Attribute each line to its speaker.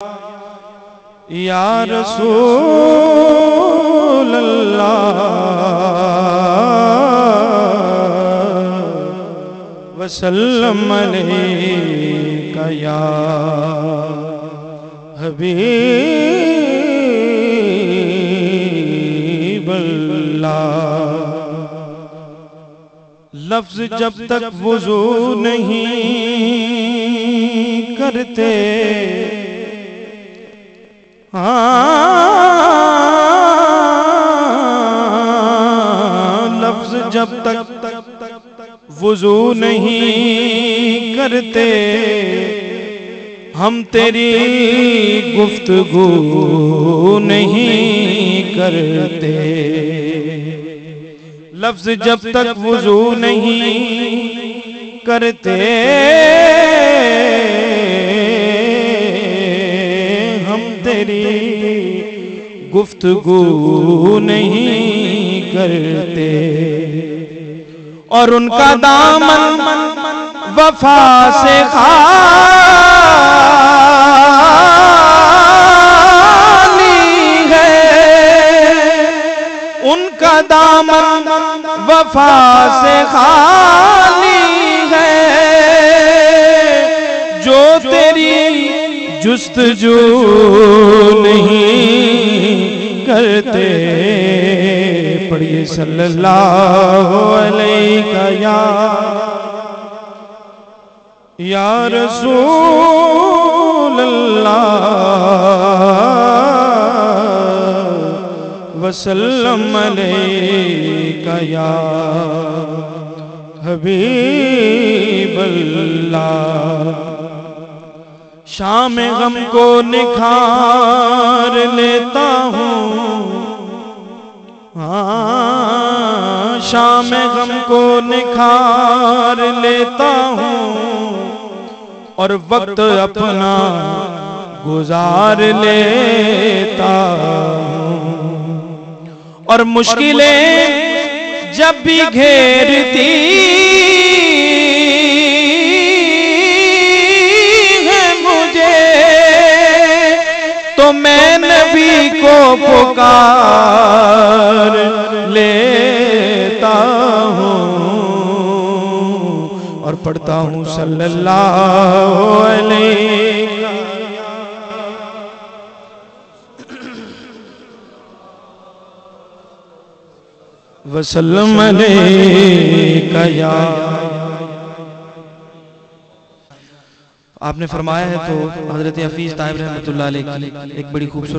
Speaker 1: या रसूल अल्लाह वसल्लम अलैका या हबीब अल्लाह। लफ्ज जब तक वुजू नहीं करते, लफ्ज जब तक वुजू नहीं करते, हम तेरी गुफ्तगू नहीं करते। लफ्ज जब तक वुजू नहीं करते, हम तेरी गुफ्तगू नहीं करते। और उनका दामन वफा से खाली है, उनका दामन वफा से खाली है। जो तेरी जुस्तजू नहीं करते, पढ़िए सल्लल्लाहु अलैहि या रसूल अल्लाह वसल्लम अलैका या हबीब अल्लाह। शाम गम को निखार लेता हूँ, शाम गम को निखार लेता हूँ, और वक्त अपना गुजार लेता हूँ। और मुश्किलें जब भी घेरती है मुझे, तो मैं नबी को पुकार लेता हूँ और पढ़ता हूँ सल्लल्लाहु अलैहि वसल्लम अलैका या। आपने फरमाया है तो हजरत हफीज ताहिब रहमतुल्लाह अलैह की एक बड़ी खूबसूरत